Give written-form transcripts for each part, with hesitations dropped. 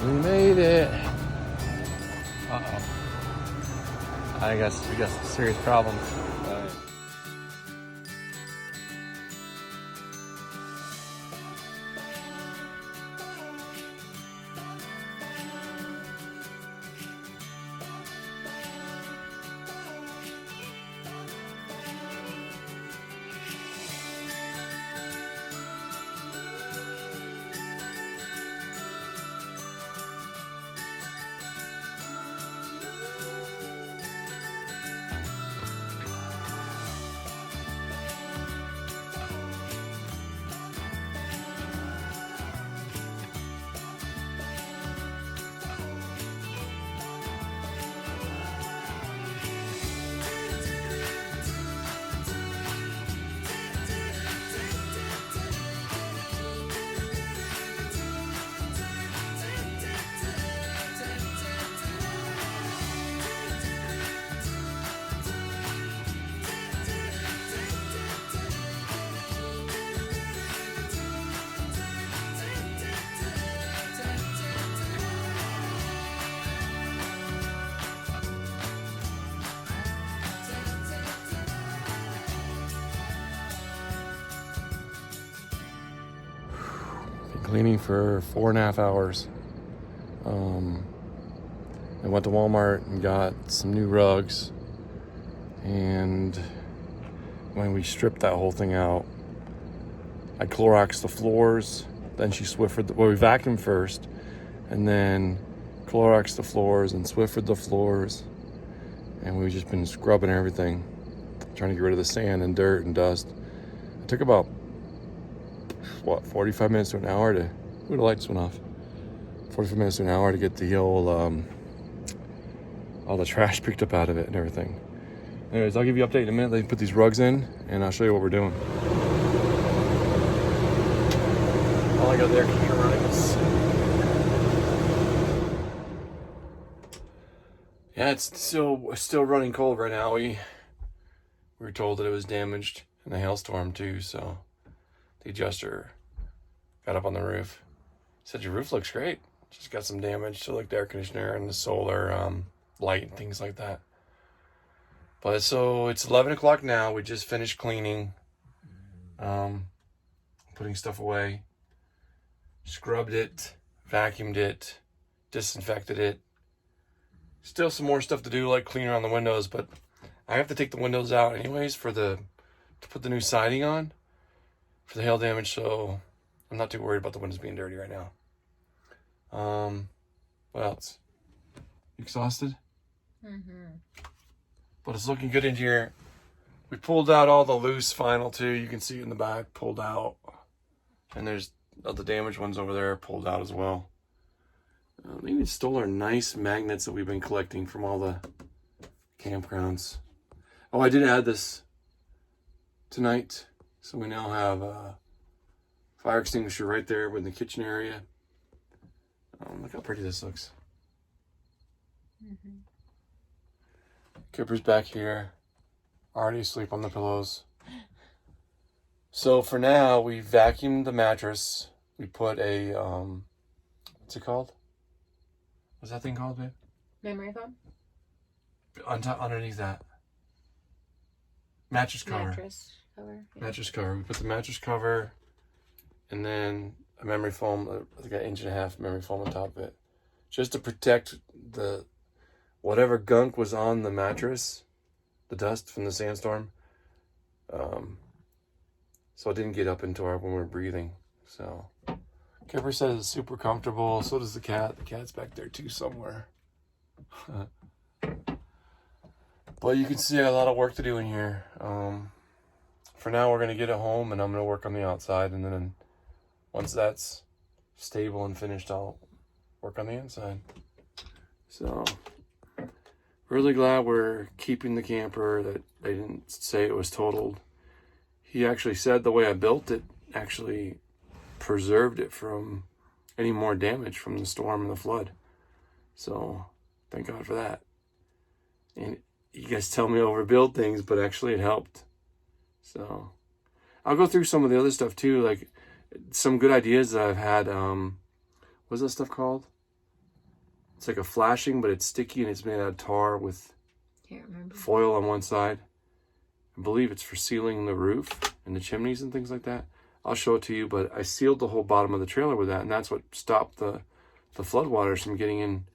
We made it. Uh-oh. I guess we got some serious problems. Cleaning for 4.5 hours. I went to Walmart and got some new rugs, and when we stripped that whole thing out, I Cloroxed the floors, then we vacuumed first, and then Cloroxed the floors and Swiffered the floors, and we've just been scrubbing everything, trying to get rid of the sand and dirt and dust. It took about 45 minutes to an hour to, the lights went off. 45 minutes to an hour to get the whole, all the trash picked up out of it and everything. Anyways, I'll give you an update in a minute. Let me put these rugs in and I'll show you what we're doing. All I got there, keep running this. Yeah, it's still running cold right now. We were told that it was damaged in the hailstorm too, so the adjuster got up on the roof. Said your roof looks great. Just got some damage to like the air conditioner and the solar light and things like that. But so it's 11 o'clock now. We just finished cleaning, putting stuff away, scrubbed it, vacuumed it, disinfected it. Still some more stuff to do, like clean around the windows, but I have to take the windows out anyways to put the new siding on for the hail damage, so I'm not too worried about the windows being dirty right now. What else? You exhausted? Mm-hmm. But it's looking good in here. We pulled out all the loose vinyl too. You can see it in the back, pulled out. And there's the damaged ones over there pulled out as well. They even stole our nice magnets that we've been collecting from all the campgrounds. Oh, I did add this tonight. So we now have a fire extinguisher right there in the kitchen area. Look how pretty this looks. Mm-hmm. Kipper's back here, already asleep on the pillows. So for now, we vacuumed the mattress. We put a, what's it called? What's that thing called, babe? Memory foam? Underneath that. Mattress cover. Mattress cover. Yeah. Mattress cover. We put the mattress cover and then a memory foam, like an 1.5 inch memory foam on top of it. Just to protect the whatever gunk was on the mattress, the dust from the sandstorm. So it didn't get up into when we were breathing. So Kipper says it's super comfortable. So does the cat. The cat's back there too somewhere. But you can see I got a lot of work to do in here. For now, we're going to get it home and I'm going to work on the outside. And then once that's stable and finished, I'll work on the inside. So really glad we're keeping the camper, that they didn't say it was totaled. He actually said the way I built it actually preserved it from any more damage from the storm and the flood. So thank God for that. And you guys tell me I overbuild things, but actually it helped. So I'll go through some of the other stuff too, like some good ideas that I've had. What's that stuff called? It's like a flashing, but it's sticky and it's made out of tar with Can't remember. foil on one side. I believe it's for sealing the roof and the chimneys and things like that. I'll show it to you, but I sealed the whole bottom of the trailer with that, and that's what stopped the floodwaters from getting in,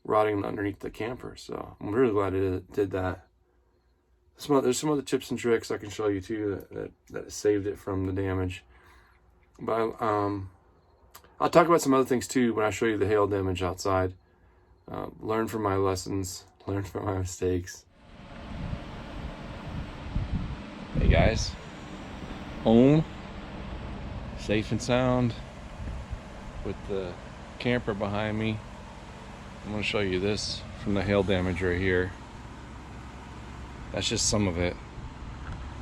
rotting underneath the camper. So I'm really glad it did that. There's some other tips and tricks I can show you too that saved it from the damage. But I'll talk about some other things too when I show you the hail damage outside. Learn from my lessons, learn from my mistakes. Hey guys, home, safe and sound, with the camper behind me. I'm going to show you this from the hail damage right here. That's just some of it.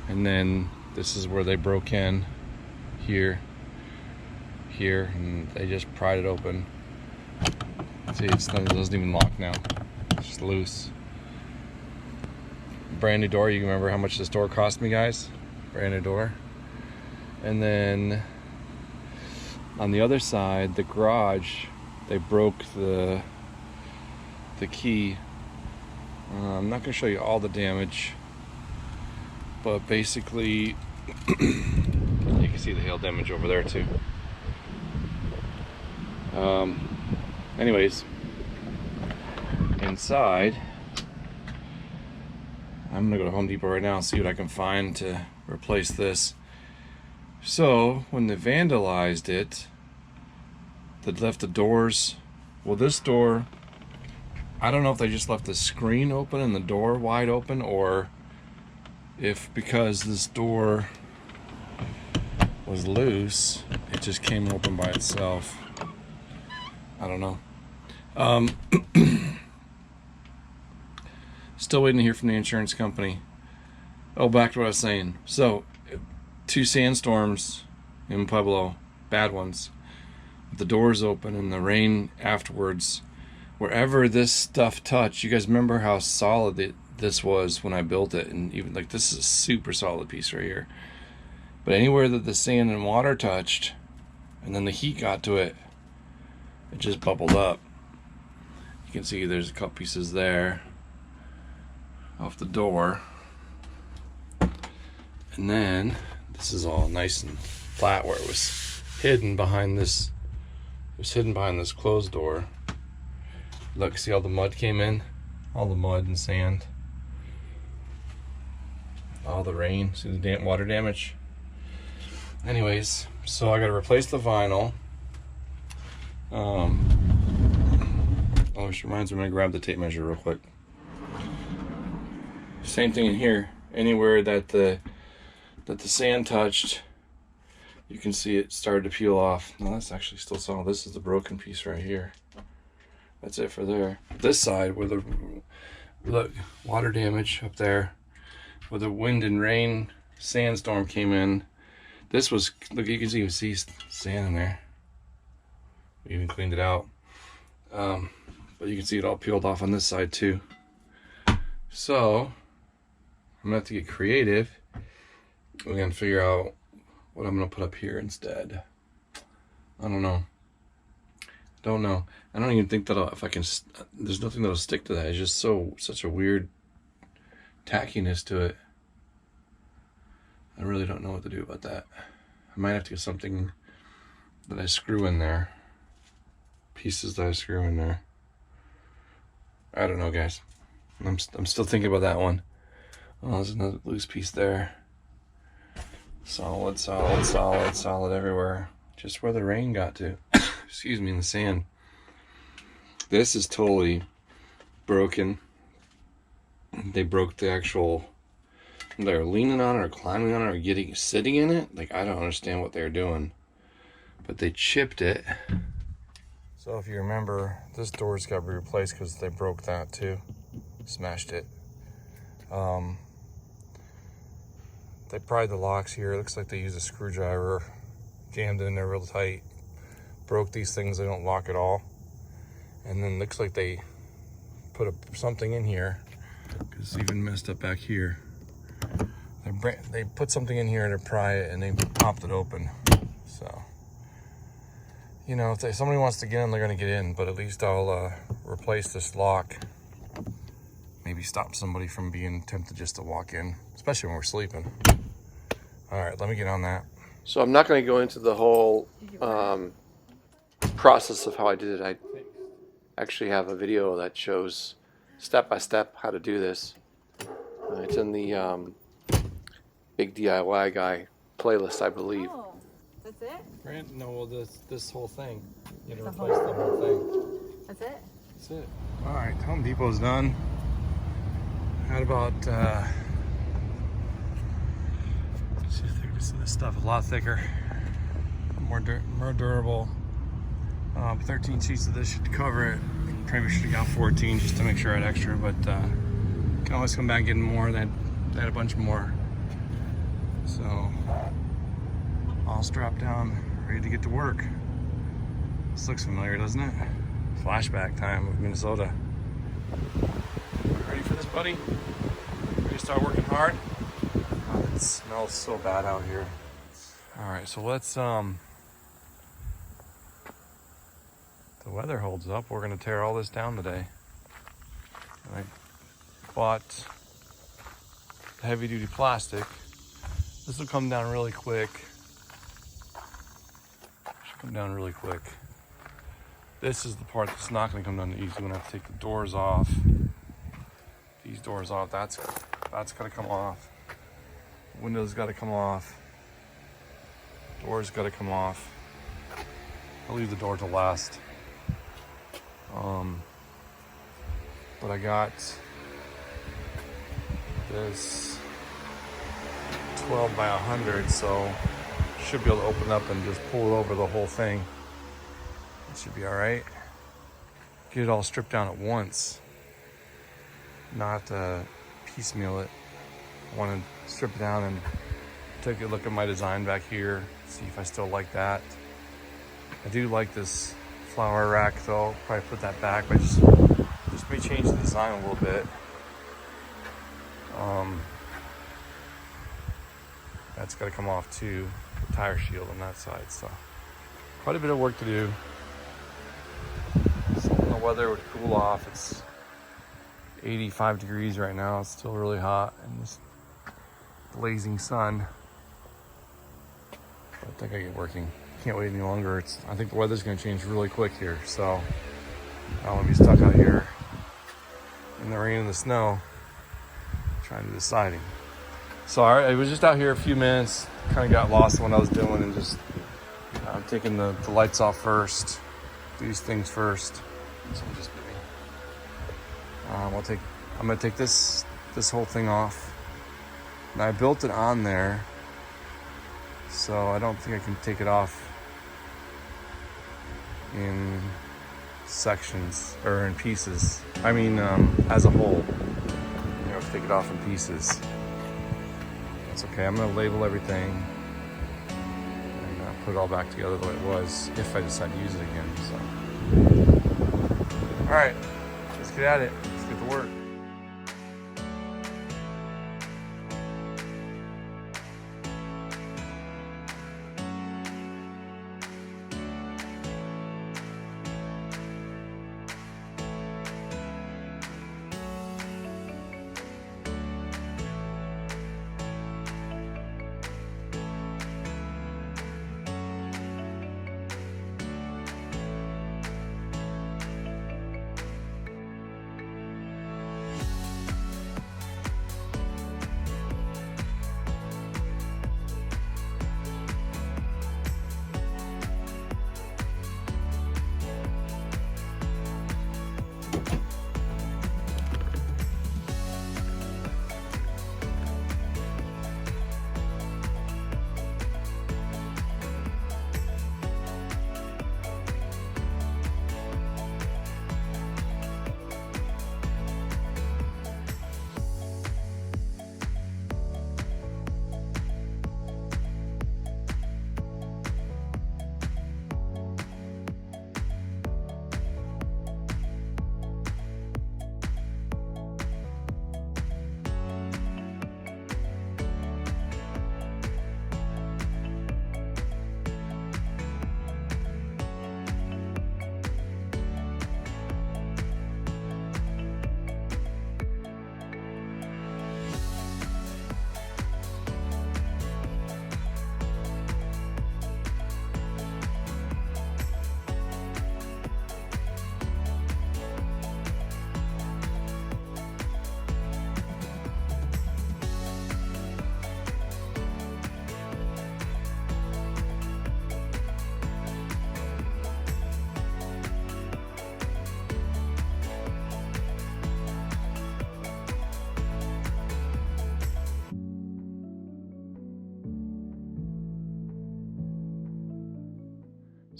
And then this is where they broke in, here, and they just pried it open. See, it doesn't even lock now. It's just loose. Brand new door. You remember how much this door cost me, guys? Brand new door. And then on the other side, the garage, they broke the key. I'm not going to show you all the damage, but basically you can see the hail damage over there too. Anyways, inside, I'm gonna go to Home Depot right now and see what I can find to replace this. So when they vandalized it, they left the doors. Well, this door, I don't know if they just left the screen open and the door wide open, or if because this door was loose, it just came open by itself. I don't know. Still waiting to hear from the insurance company. Oh, back to what I was saying. So, 2 sandstorms in Pueblo, bad ones. The doors open and the rain afterwards. Wherever this stuff touched, you guys remember how solid this was when I built it, and even like this is a super solid piece right here. But anywhere that the sand and water touched, and then the heat got to it, it just bubbled up. You can see there's a couple pieces there off the door. And then this is all nice and flat where it was hidden behind this. It was hidden behind this closed door. Look, see how the mud came in? All the mud and sand. All the rain. See the water damage? Anyways, so I gotta replace the vinyl. Oh, which reminds me, I'm gonna grab the tape measure real quick. Same thing in here. Anywhere that the sand touched, you can see it started to peel off. No, that's actually still solid. This is the broken piece right here. That's it for there. This side where the look, water damage up there, where the wind and rain sandstorm came in. This was, look, you can see sand in there. We even cleaned it out. But you can see it all peeled off on this side too. So I'm gonna have to get creative. We're gonna figure out what I'm gonna put up here instead. I don't know. I don't even think that if I can. There's nothing that'll stick to that. It's just such a weird tackiness to it. I really don't know what to do about that. I might have to get something that I screw in there. Pieces that I screw in there. I don't know, guys. I'm still thinking about that one. Oh, there's another loose piece there. Solid everywhere. Just where the rain got to. Excuse me, in the sand. This is totally broken. They broke the actual, they're leaning on it or climbing on it or sitting in it. Like, I don't understand what they're doing. But they chipped it. So if you remember, this door's got to be replaced because they broke that too. Smashed it. They pried the locks here. It looks like they used a screwdriver, jammed it in there real tight. Broke these things, they don't lock at all. And then looks like they put something in here, because it's even messed up back here. They put something in here to pry it and they popped it open. So you know, if somebody wants to get in, they're gonna get in. But at least I'll replace this lock. Maybe stop somebody from being tempted just to walk in, especially when we're sleeping. All right, let me get on that. So I'm not going to go into the whole process of how I did it. I actually have a video that shows step by step how to do this. It's in the Big DIY Guy playlist, I believe. Oh, that's it? Right? No, well, this whole thing. You had to replace the whole thing. That's it? That's it. All right, Home Depot's done. Had about, see the thickness of this stuff, a lot thicker, more durable. 13 sheets of this should cover it. Probably should have got 14 just to make sure I had extra, but can always come back and get more. They had a bunch more. So, all strapped down, ready to get to work. This looks familiar, doesn't it? Flashback time of Minnesota. Ready for this, buddy? Ready to start working hard? Oh, it smells so bad out here. All right, so let's, the weather holds up. We're gonna tear all this down today. I bought heavy duty plastic. This will come down really quick. Should come down really quick. This is the part that's not gonna come down easy when I have to take the doors off. These doors off, that's gotta come off. Windows gotta come off. Doors gotta come off. I'll leave the door to last. But I got this 12 by 100, so should be able to open up and just pull over the whole thing. It should be all right. Get it all stripped down at once, not piecemeal it. I want to strip it down and take a look at my design back here, see if I still like that. I do like this flower rack though. I'll probably put that back, but just may change the design a little bit. That's got to come off too. The tire shield on that side, so quite a bit of work to do. So when the weather would cool off, it's 85 degrees right now. It's still really hot in this blazing sun. But I think I get working. Can't wait any longer. I think the weather's going to change really quick here, so I don't want to be stuck out here in the rain and the snow trying to do the siding. So I was just out here a few minutes, kind of got lost in what I was doing and just taking the lights off first, these things first. So I'm just busy. I'm gonna take this whole thing off. Now I built it on there, so I don't think I can take it off in sections or in pieces. I mean, as a whole. You know, take it off in pieces. That's okay. I'm gonna label everything and put it all back together the way it was if I decide to use it again. So, all right, let's get at it. Let's get to work.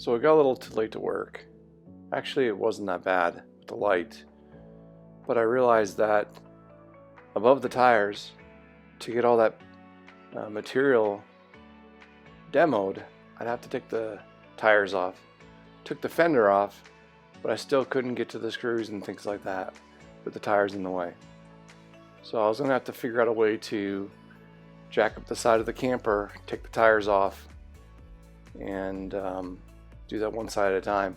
So it got a little too late to work. Actually, it wasn't that bad with the light, but I realized that above the tires, to get all that material demoed, I'd have to take the tires off. Took the fender off, but I still couldn't get to the screws and things like that with the tires in the way. So I was gonna have to figure out a way to jack up the side of the camper, take the tires off, and do that one side at a time.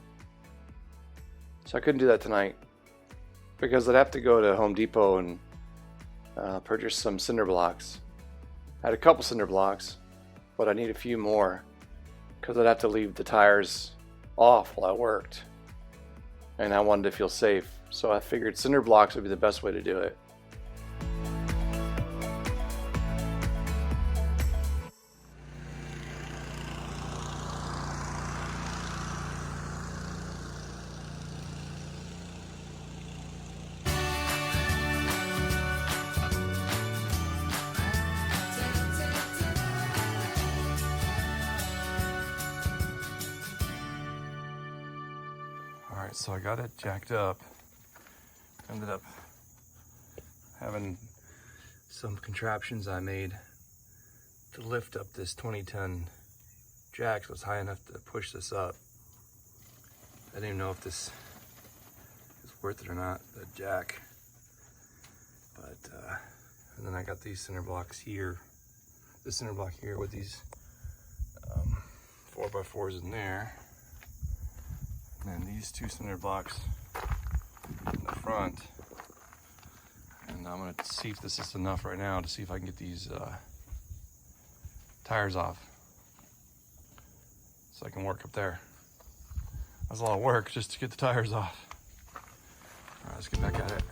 So I couldn't do that tonight because I'd have to go to Home Depot and purchase some cinder blocks. I had a couple cinder blocks, but I need a few more because I'd have to leave the tires off while I worked, and I wanted to feel safe. So I figured cinder blocks would be the best way to do it. Alright, so I got it jacked up. Ended up having some contraptions I made to lift up this 20-ton jack so it's high enough to push this up. I didn't even know if this is worth it or not, the jack. But, and then I got these cinder blocks here. This cinder block here with these 4x4s in there. And then these two cinder blocks in the front. And I'm gonna see if this is enough right now to see if I can get these tires off so I can work up there. That's a lot of work just to get the tires off. All right, let's get back at it.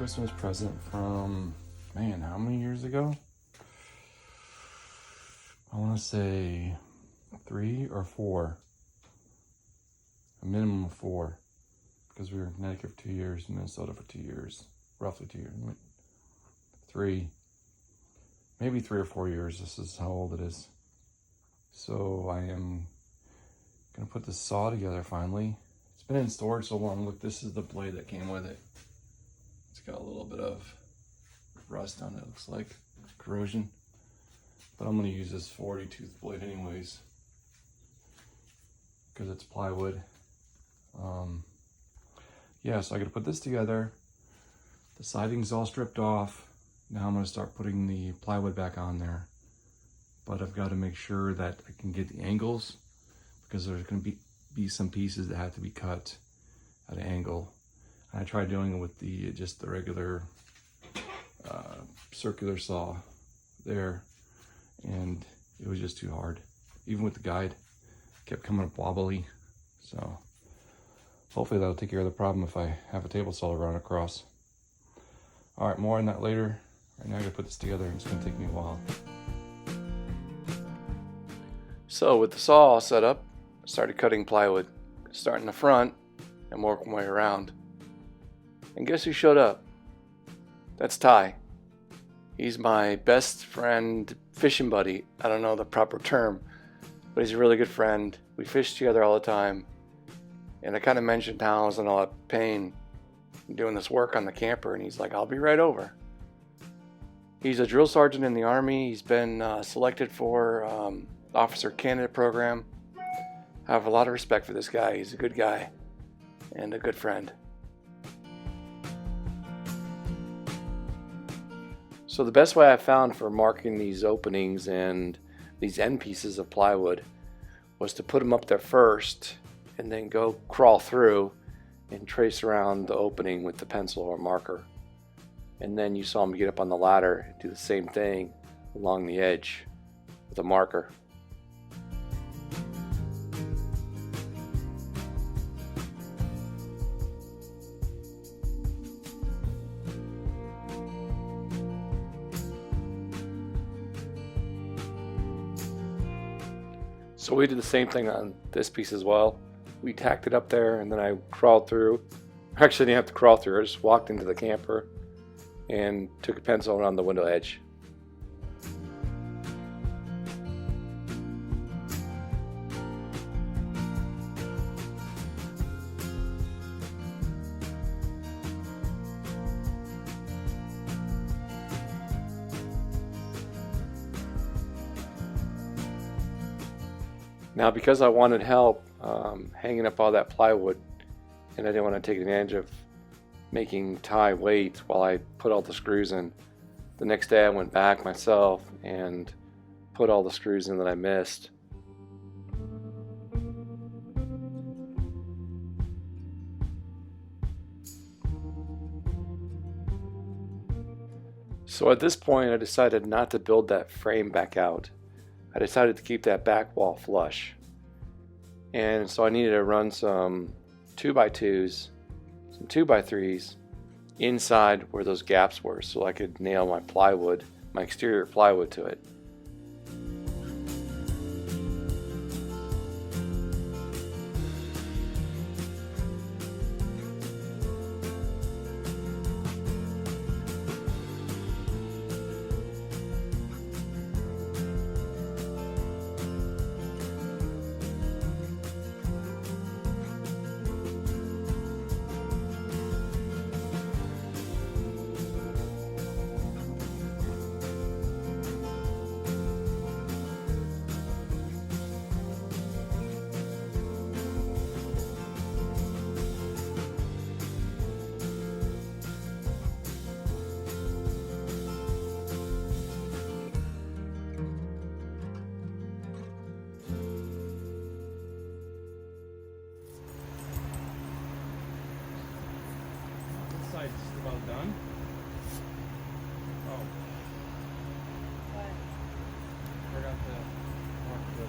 Christmas present from, man, how many years ago? I want to say 3 or 4. A minimum of 4. Because we were in Connecticut for 2 years, Minnesota for 2 years. Roughly 2 years. 3. Maybe 3 or 4 years. This is how old it is. So I am going to put this saw together finally. It's been in storage so long. Look, this is the blade that came with it. It's got a little bit of rust on it, looks like. Corrosion. But I'm going to use this 40 tooth blade anyways. Because it's plywood. Yeah, so I got to put this together. The siding's all stripped off. Now I'm going to start putting the plywood back on there. But I've got to make sure that I can get the angles, because there's going to be some pieces that have to be cut at an angle. And I tried doing it with just the regular circular saw there, and it was just too hard. Even with the guide, it kept coming up wobbly. So hopefully that'll take care of the problem if I have a table saw to run across. All right, more on that later. Right now I gotta put this together, and it's gonna take me a while. So with the saw all set up, I started cutting plywood. Starting the front and working my way around. And guess who showed up? That's Ty. He's my best friend, fishing buddy. I don't know the proper term, but he's a really good friend. We fish together all the time. And I kind of mentioned how I was in a lot of pain doing this work on the camper, and he's like, I'll be right over. He's a drill sergeant in the Army. He's been selected for Officer Candidate Program. I have a lot of respect for this guy. He's a good guy and a good friend. So the best way I found for marking these openings and these end pieces of plywood was to put them up there first and then go crawl through and trace around the opening with the pencil or marker. And then you saw him get up on the ladder and do the same thing along the edge with a marker. So we did the same thing on this piece as well. We tacked it up there, and then I crawled through. Actually, I didn't have to crawl through. I just walked into the camper and took a pencil around the window edge. Now, because I wanted help hanging up all that plywood, and I didn't want to take advantage of making Ty wait while I put all the screws in, the next day I went back myself and put all the screws in that I missed. So at this point I decided not to build that frame back out. I decided to keep that back wall flush. And so I needed to run some 2x2s, some 2x3s inside where those gaps were so I could nail my plywood, my exterior plywood to it. Side's about done. Oh. What? Forgot to mark the.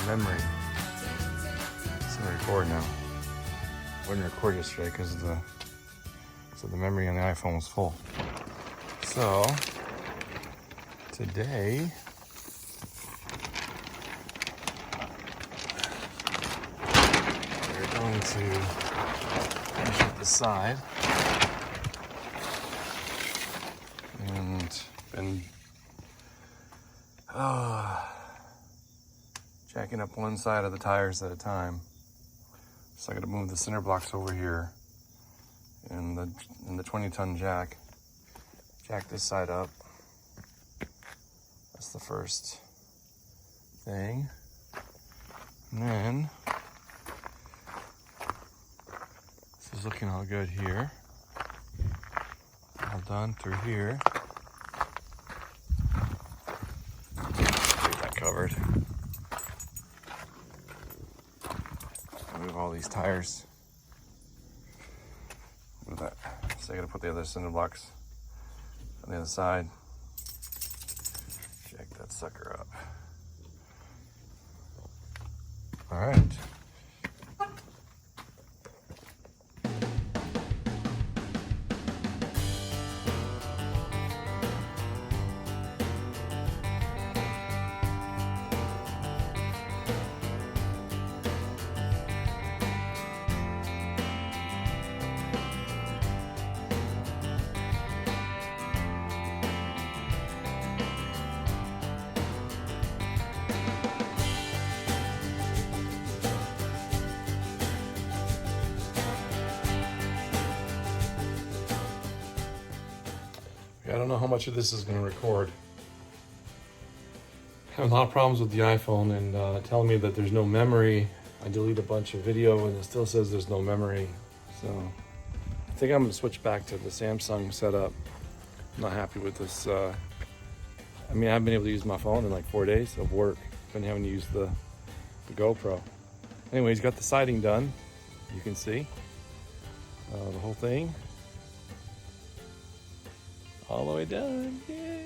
memory. It's gonna record now. Wouldn't record yesterday because the memory on the iPhone was full. So today we're going to finish up the side and been jacking up one side of the tires at a time. So I got to move the center blocks over here in the 20-ton jack. Jack this side up. That's the first thing. And then this is looking all good here. All done through here. Get that covered. Move all these tires. Move that. So I gotta put the other cinder blocks on the other side. Jack that sucker up. All right. I don't know how much of this is going to record. I have a lot of problems with the iPhone and telling me that there's no memory. I delete a bunch of video and it still says there's no memory. So I think I'm going to switch back to the Samsung setup. I'm not happy with this. I mean, I haven't been able to use my phone in like 4 days of work. Been having to use the GoPro. Anyways, got the siding done. You can see the whole thing. All the way done. Yay!